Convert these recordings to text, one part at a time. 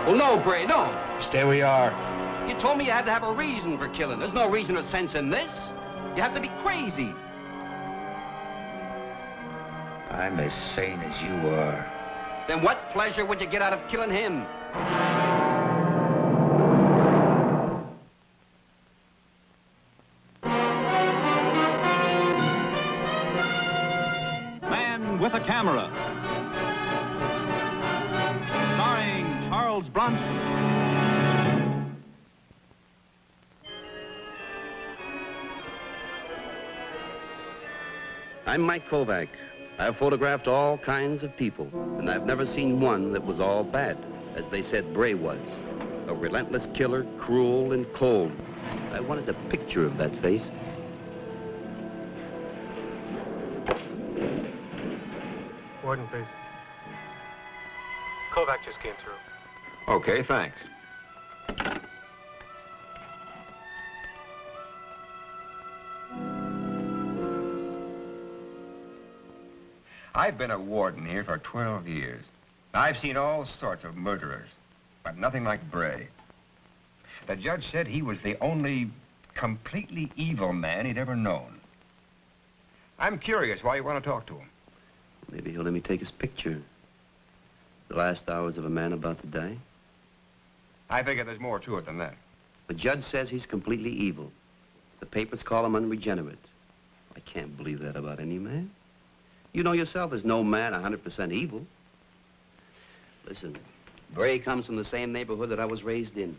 Well, no, Bray, no. Stay where you are. You told me you had to have a reason for killing. There's no reason or sense in this. You have to be crazy. I'm as sane as you are. Then what pleasure would you get out of killing him? Man with a Camera. Starring Charles Bronson. I'm Mike Kovac. I've photographed all kinds of people, and I've never seen one that was all bad, as they said Bray was. A relentless killer, cruel and cold. I wanted a picture of that face. Warden, please. Kovac just came through. Okay, thanks. I've been a warden here for 12 years. I've seen all sorts of murderers, but nothing like Bray. The judge said he was the only completely evil man he'd ever known. I'm curious why you want to talk to him. Maybe he'll let me take his picture. The last hours of a man about to die. I figure there's more to it than that. The judge says he's completely evil. The papers call him unregenerate. I can't believe that about any man. You know yourself, there's no man 100% evil. Listen, Bray comes from the same neighborhood that I was raised in.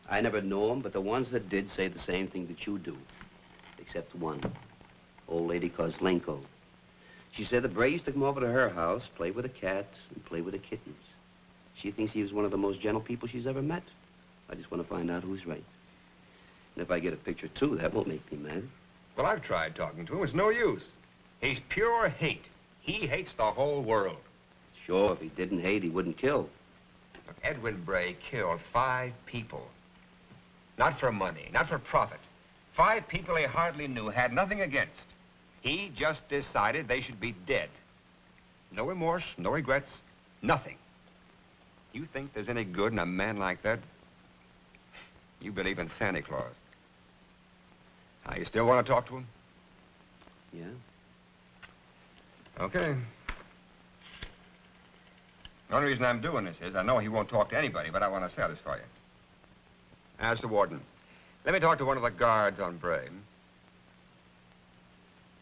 I never knew him, but the ones that did say the same thing that you do. Except one. Old lady Kozlenko. She said that Bray used to come over to her house, play with the cats, and play with the kittens. She thinks he was one of the most gentle people she's ever met. I just want to find out who's right. And if I get a picture, too, that won't make me mad. Well, I've tried talking to him. It's no use. He's pure hate. He hates the whole world. Sure, if he didn't hate, he wouldn't kill. Look, Edwin Bray killed 5 people. Not for money, not for profit. 5 people he hardly knew, had nothing against. He just decided they should be dead. No remorse, no regrets, nothing. You think there's any good in a man like that? You believe in Santa Claus. Now, you still want to talk to him? Yeah. Okay. The only reason I'm doing this is I know he won't talk to anybody, but I want to satisfy you. As the warden, let me talk to one of the guards on Bray.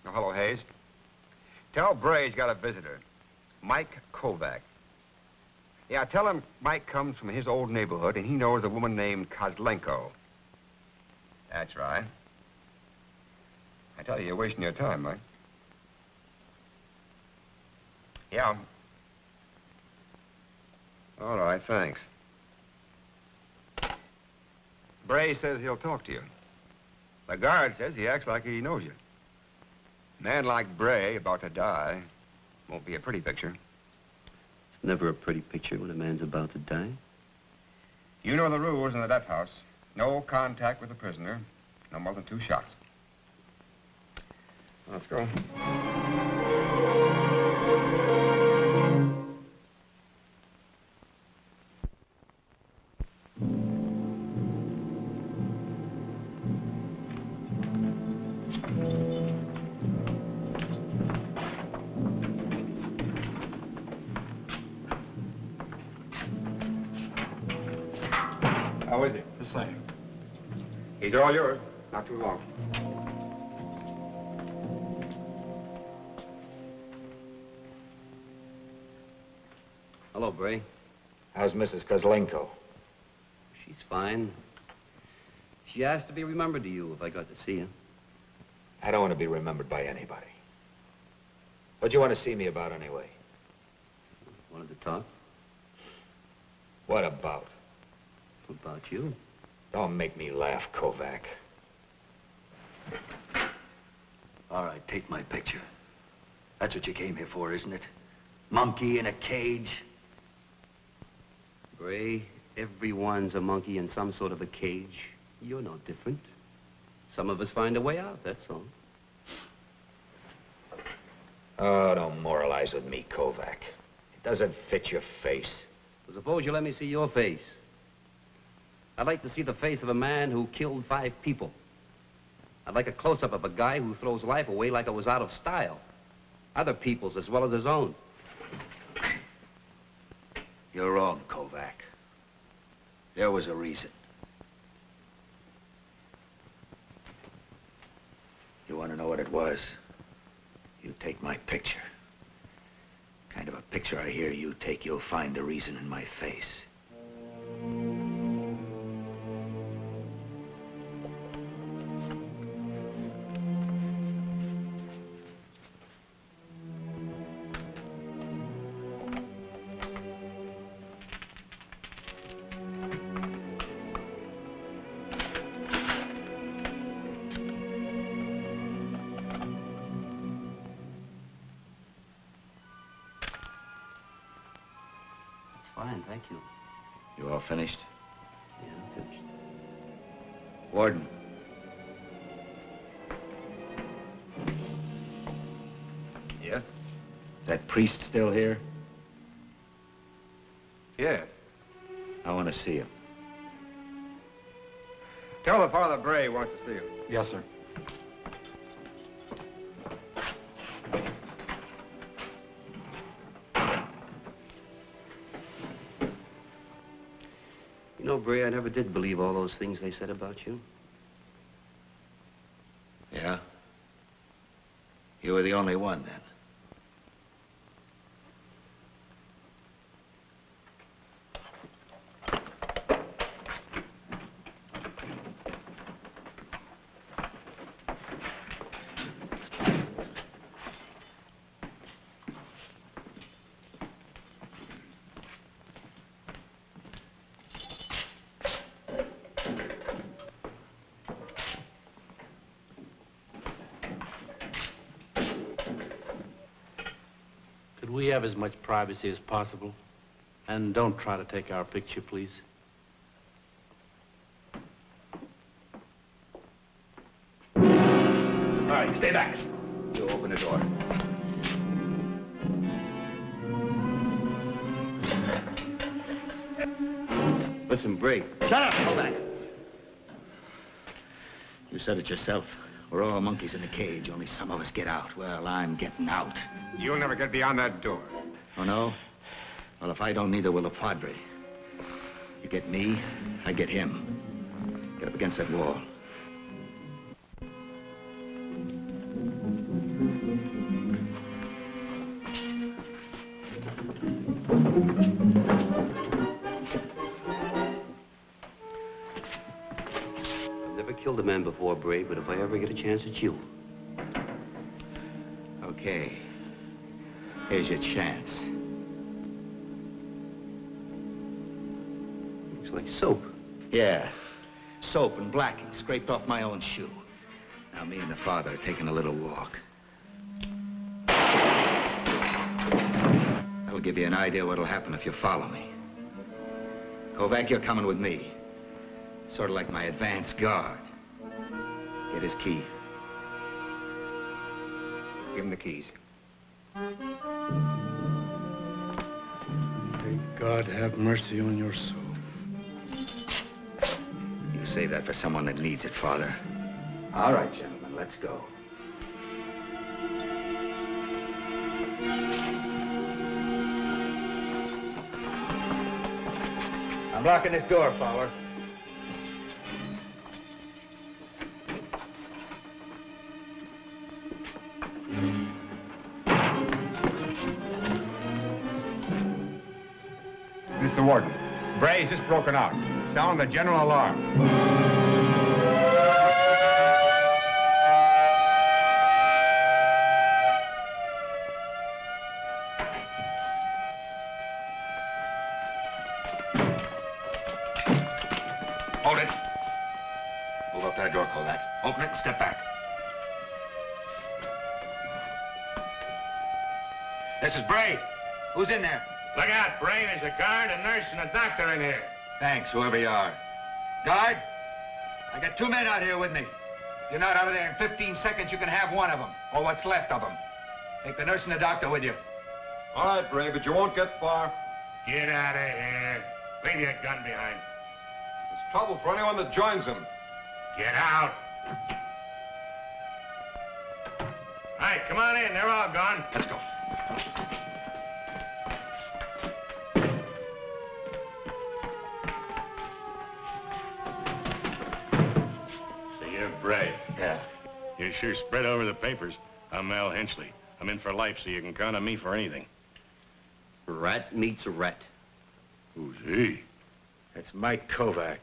Oh, hello, Hayes. Tell Bray he's got a visitor, Mike Kovac. Yeah, tell him Mike comes from his old neighborhood and he knows a woman named Kozlenko. That's right. I tell you, you're wasting your time, Mike. Yeah. All right, thanks. Bray says he'll talk to you. The guard says he acts like he knows you. A man like Bray about to die won't be a pretty picture. It's never a pretty picture when a man's about to die. You know the rules in the death house. No contact with the prisoner. No more than 2 shots. Let's go. How is he? The same. He's all yours. Not too long. Hello, Bray. How's Mrs. Kozlenko? She's fine. She asked to be remembered to you if I got to see her. I don't want to be remembered by anybody. What do you want to see me about anyway? Wanted to talk What about? about you. Don't make me laugh, Kovac. All right, take my picture. That's what you came here for, isn't it? Monkey in a cage. Bray, everyone's a monkey in some sort of a cage. You're no different. Some of us find a way out, that's all. Oh, don't moralize with me, Kovac. It doesn't fit your face. So suppose you let me see your face. I'd like to see the face of a man who killed 5 people. I'd like a close-up of a guy who throws life away like it was out of style. Other people's as well as his own. You're wrong, Kovac. There was a reason. You want to know what it was? You take my picture. Kind of a picture I hear you take, you'll find the reason in my face. Fine, thank you. You all finished? Yeah, I'm finished. Warden. Yes? That priest still here? Yes. I want to see him. Tell the Father Bray wants to see you. Yes, sir. You know, Bray, I never did believe all those things they said about you. Yeah? You were the only one, then. Could we have as much privacy as possible? And don't try to take our picture, please. All right, stay back. You open the door. Listen, Bray. Shut up! Go back. You said it yourself. We're all monkeys in a cage. Only some of us get out. Well, I'm getting out. You'll never get beyond that door. Oh, no? Well, if I don't, neither will the Padre. You get me, I get him. Get up against that wall. I've never killed a man before, Bray, but if I ever get a chance, it's you. Okay. Here's your chance. Looks like soap. Yeah. Soap and blacking scraped off my own shoe. Now, me and the Father are taking a little walk. That'll give you an idea what'll happen if you follow me. Kovac, you're coming with me. Sort of like my advance guard. Get his key. Give him the keys. May God have mercy on your soul. You save that for someone that needs it, Father. All right, gentlemen, let's go. I'm locking this door, Fowler. Mr. Warden, Bray's just broken out. Sound the general alarm. Hold it. Move up that door, Kovac. Open it and step back. This is Bray. Who's in there? Look out, Bray. There's a guard, a nurse, and a doctor in here. Thanks, whoever you are. Guard, I got 2 men out here with me. If you're not out of there in 15 seconds, you can have one of them, or what's left of them. Take the nurse and the doctor with you. All right, Bray, but you won't get far. Get out of here. Leave your gun behind. It's trouble for anyone that joins him. Get out. All right, come on in. They're all gone. Let's go. So you're Bray. Yeah. You sure spread over the papers. I'm Al Hinchley. I'm in for life, so you can count on me for anything. Rat meets a rat. Who's he? That's Mike Kovac.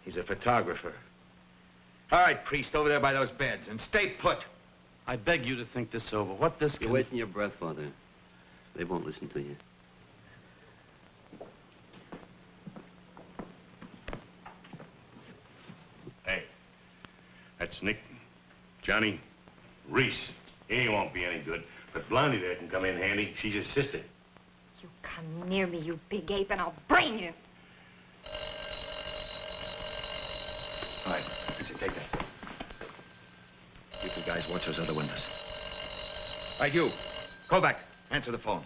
He's a photographer. All right, priest, over there by those beds, and stay put. I beg you to think this over. What this You're can... wasting your breath, Father. They won't listen to you. Hey, that's Nick, Johnny, Reese. He won't be any good. But Blondie there can come in handy. She's his sister. You come near me, you big ape, and I'll brain you. All right, Richard, take that. You two guys watch those other windows. All right, you. Kovac, answer the phone.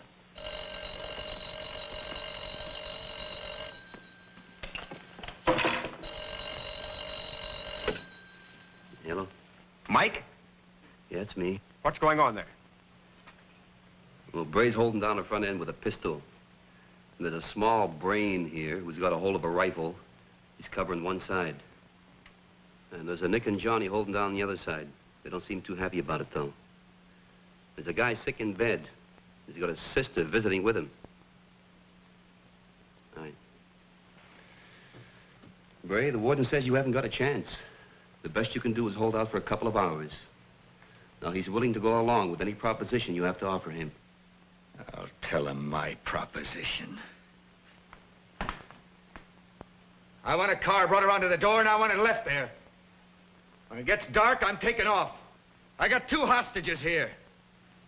Hello? Mike? Yeah, it's me. What's going on there? Well, Bray's holding down the front end with a pistol. And there's a small brain here who's got a hold of a rifle. He's covering one side. And there's a Nick and Johnny holding down the other side. They don't seem too happy about it, though. There's a guy sick in bed. He's got a sister visiting with him. All right. Bray, the warden says you haven't got a chance. The best you can do is hold out for a couple of hours. Now, he's willing to go along with any proposition you have to offer him. I'll tell him my proposition. I want a car brought around to the door, and I want it left there. When it gets dark, I'm taking off. I got 2 hostages here.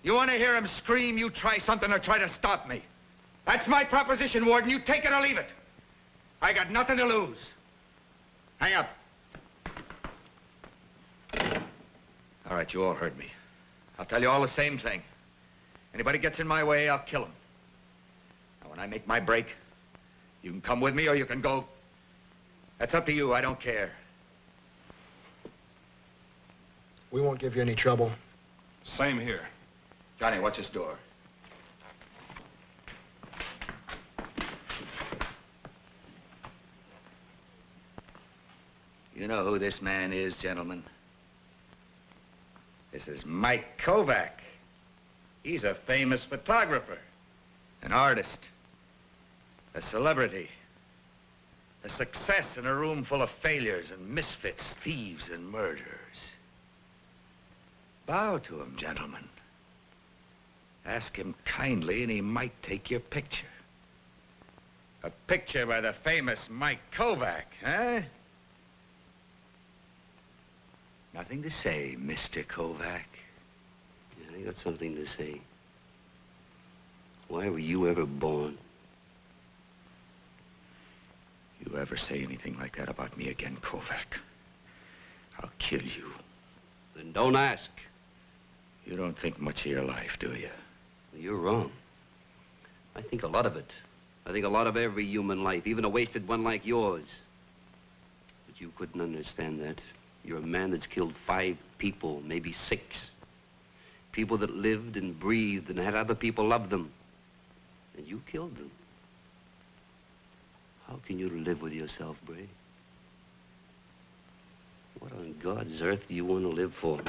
You want to hear them scream, you try something or try to stop me. That's my proposition, Warden. You take it or leave it. I got nothing to lose. Hang up. All right, you all heard me. I'll tell you all the same thing. Anybody gets in my way, I'll kill him. Now, when I make my break, you can come with me or you can go. That's up to you. I don't care. We won't give you any trouble. Same here. Johnny, watch this door. You know who this man is, gentlemen? This is Mike Kovac. He's a famous photographer, an artist, a celebrity, a success in a room full of failures and misfits, thieves and murderers. Bow to him, gentlemen. Ask him kindly, and he might take your picture. A picture by the famous Mike Kovac, huh? Nothing to say, Mr. Kovac? Yeah, I got something to say. Why were you ever born? You ever say anything like that about me again, Kovac, I'll kill you. Then don't ask. You don't think much of your life, do you? You're wrong. I think a lot of it. I think a lot of every human life, even a wasted one like yours. But you couldn't understand that. You're a man that's killed 5 people, maybe 6. People that lived and breathed and had other people love them. And you killed them. How can you live with yourself, Bray? What on God's earth do you want to live for?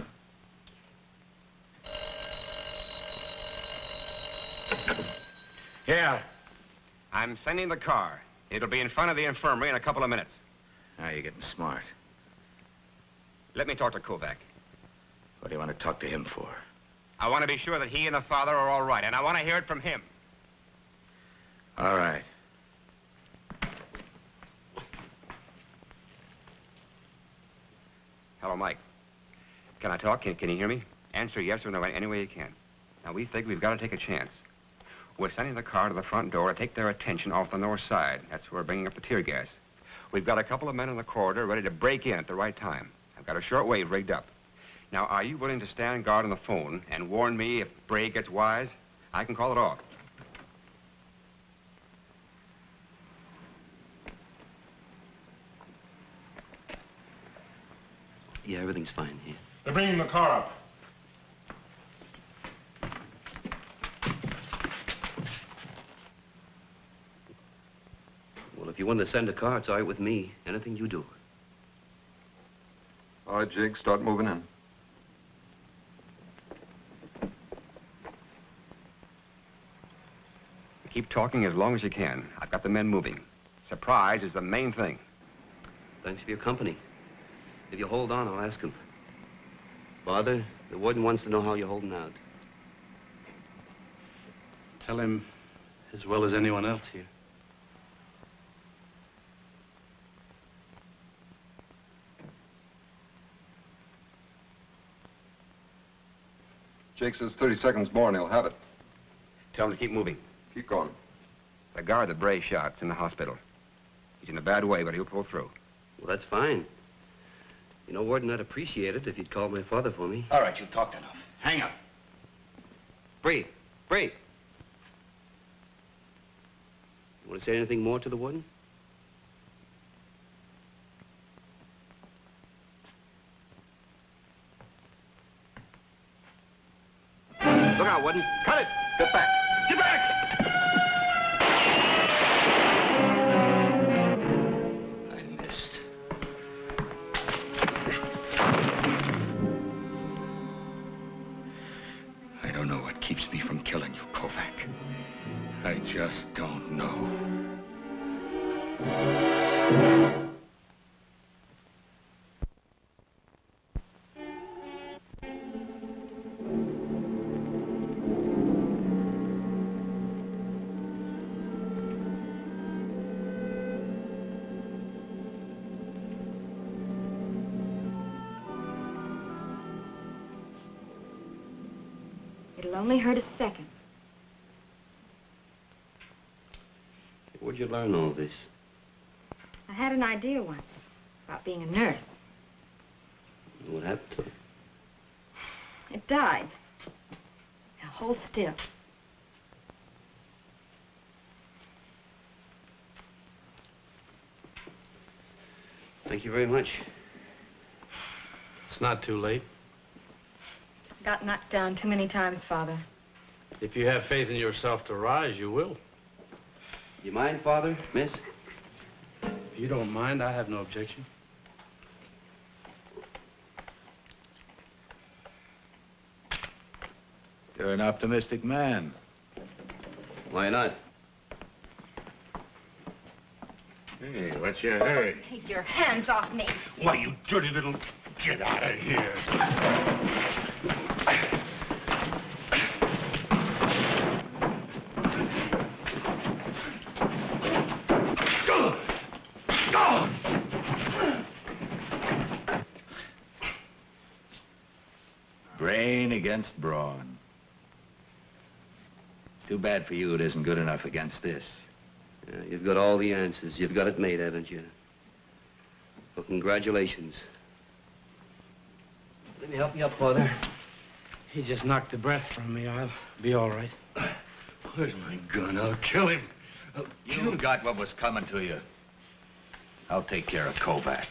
Here. I'm sending the car. It'll be in front of the infirmary in a couple of minutes. Now you're getting smart. Let me talk to Kovac. What do you want to talk to him for? I want to be sure that he and the father are all right, and I want to hear it from him. All right. Hello, Mike. Can I talk? Can you hear me? Answer yes or no any way you can. Now, we think we've got to take a chance. We're sending the car to the front door to take their attention off the north side. That's where we're bringing up the tear gas. We've got a couple of men in the corridor ready to break in at the right time. I've got a shortwave rigged up. Now, are you willing to stand guard on the phone and warn me if Bray gets wise? I can call it off. Yeah, everything's fine here. They're bringing the car up. Well, if you want to send a car, it's all right with me. Anything you do. All right, Jake, start moving in. Keep talking as long as you can. I've got the men moving. Surprise is the main thing. Thanks for your company. If you hold on, I'll ask him. Father, the warden wants to know how you're holding out. Tell him as well as anyone else here. Jake says 30 seconds more and he'll have it. Tell him to keep moving. Keep going. The guard that Bray shot's in the hospital. He's in a bad way, but he'll pull through. Well, that's fine. You know, Warden, I'd appreciate it if you'd call my father for me. All right, you've talked enough. Hang up. Breathe. Breathe. You want to say anything more to the warden? Look out, Warden. Cut it. Get back. Get back! I missed. I don't know what keeps me from killing you, Kovac. I just don't know. It'll only hurt a second. Where'd you learn all this? I had an idea once about being a nurse. What happened to it? It died. Now hold still. Thank you very much. It's not too late. Got knocked down too many times, Father. If you have faith in yourself to rise, you will. You mind, Father, miss? If you don't mind, I have no objection. You're an optimistic man. Why not? Hey, what's your hurry? Take your hands off me. Why, you dirty little... Get out of here. Brain against brawn. Too bad for you it isn't good enough against this. Yeah, you've got all the answers. You've got it made, haven't you? Well, congratulations. Let me help you up, Father. He just knocked the breath from me. I'll be all right. Where's my gun? I'll kill him. You got what was coming to you. I'll take care of Kovac.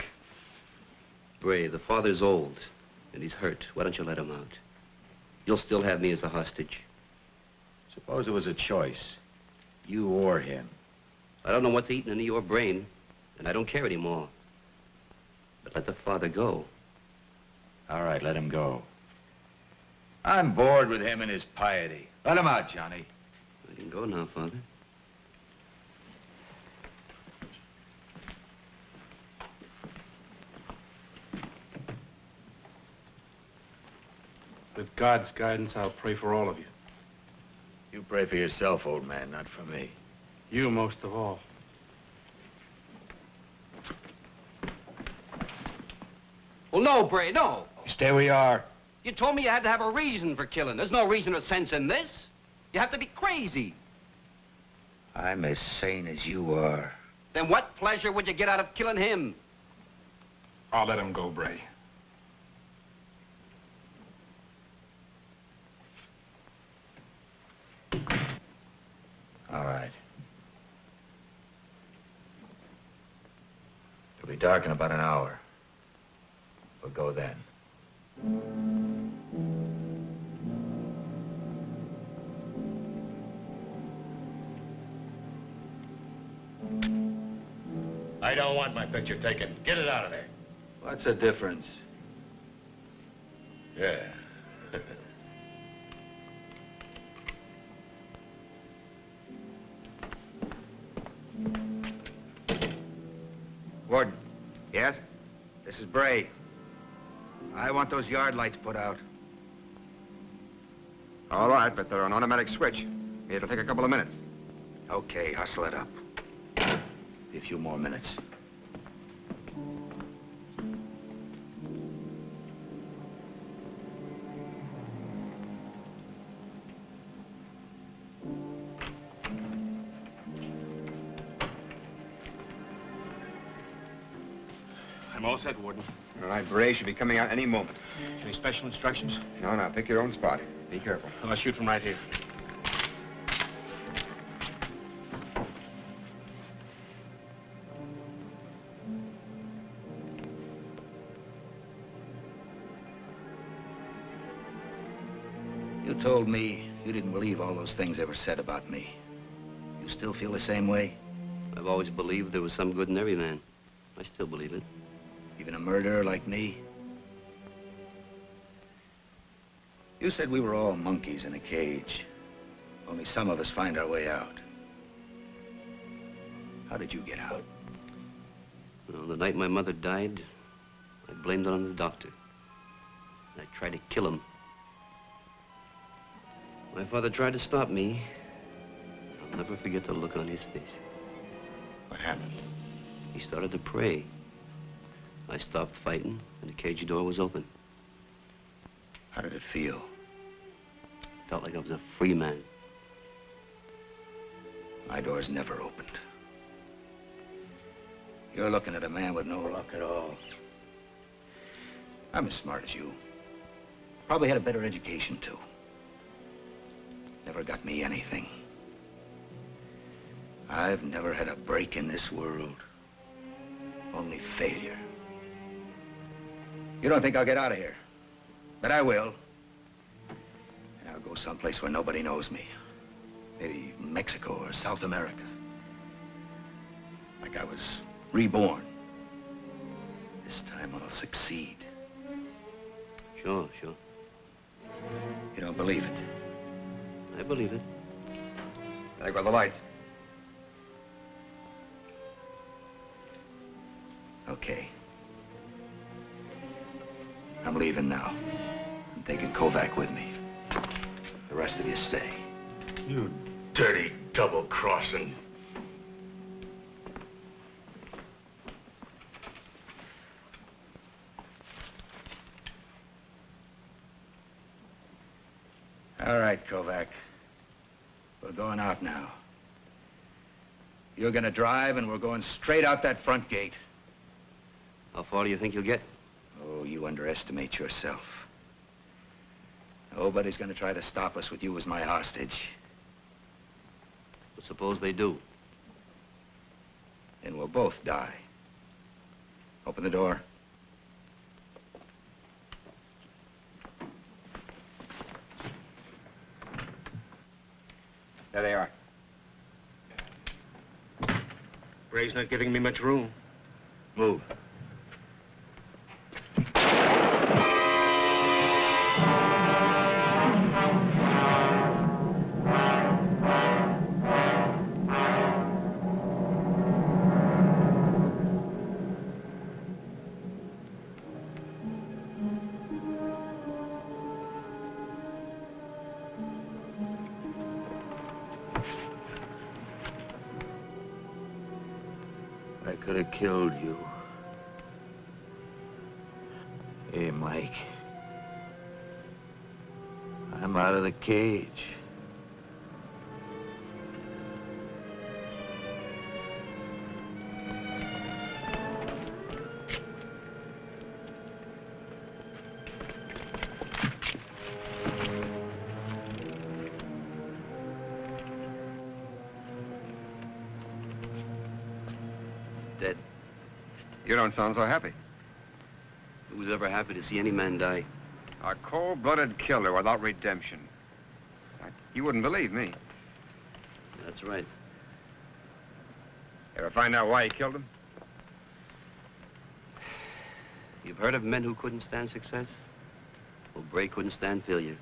Bray, the father's old, and he's hurt. Why don't you let him out? You'll still have me as a hostage. Suppose it was a choice. You or him. I don't know what's eating into your brain, and I don't care anymore. But let the father go. All right, let him go. I'm bored with him and his piety. Let him out, Johnny. I can go now, Father. With God's guidance, I'll pray for all of you. You pray for yourself, old man, not for me. You most of all. Well, no, Bray, no. You stay where you are. You told me you had to have a reason for killing. There's no reason or sense in this. You have to be crazy. I'm as sane as you are. Then what pleasure would you get out of killing him? I'll let him go, Bray. All right. It'll be dark in about an hour. We'll go then. I don't want my picture taken. Get it out of there. What's the difference? Yeah. Warden. Yes? This is Bray. I want those yard lights put out. All right, but they're an automatic switch. It'll take a couple of minutes. Okay, hustle it up. A few more minutes. I'm all set, Warden. All right, Bray should be coming out any moment. Any special instructions? No, pick your own spot. Be careful. I'll shoot from right here. You told me you didn't believe all those things ever said about me. You still feel the same way? I've always believed there was some good in every man. I still believe it. Even a murderer like me? You said we were all monkeys in a cage. Only some of us find our way out. How did you get out? Well, the night my mother died, I blamed it on the doctor. I tried to kill him. My father tried to stop me. I'll never forget the look on his face. What happened? He started to pray. I stopped fighting, and the cage door was open. How did it feel? Felt like I was a free man. My door's never opened. You're looking at a man with no luck at all. I'm as smart as you. Probably had a better education, too. Never got me anything. I've never had a break in this world. Only failure. You don't think I'll get out of here? But I will. And I'll go someplace where nobody knows me. Maybe Mexico or South America. Like I was reborn. This time I'll succeed. Sure. You don't believe it? I believe it. There go the lights. Okay. I'm leaving now. I'm taking Kovac with me. The rest of you stay. You dirty double-crossing. All right, Kovac. We're going out now. You're gonna drive, and we're going straight out that front gate. How far do you think you'll get? Oh, you underestimate yourself. Nobody's gonna try to stop us with you as my hostage. But suppose they do. Then we'll both die. Open the door. There they are. Bray's not giving me much room. Move. I could have killed you. Hey, Mike. I'm out of the cage. You don't sound so happy. Who's ever happy to see any man die? A cold-blooded killer without redemption. You wouldn't believe me. That's right. Ever find out why he killed him? You've heard of men who couldn't stand success? Well, Bray couldn't stand failure.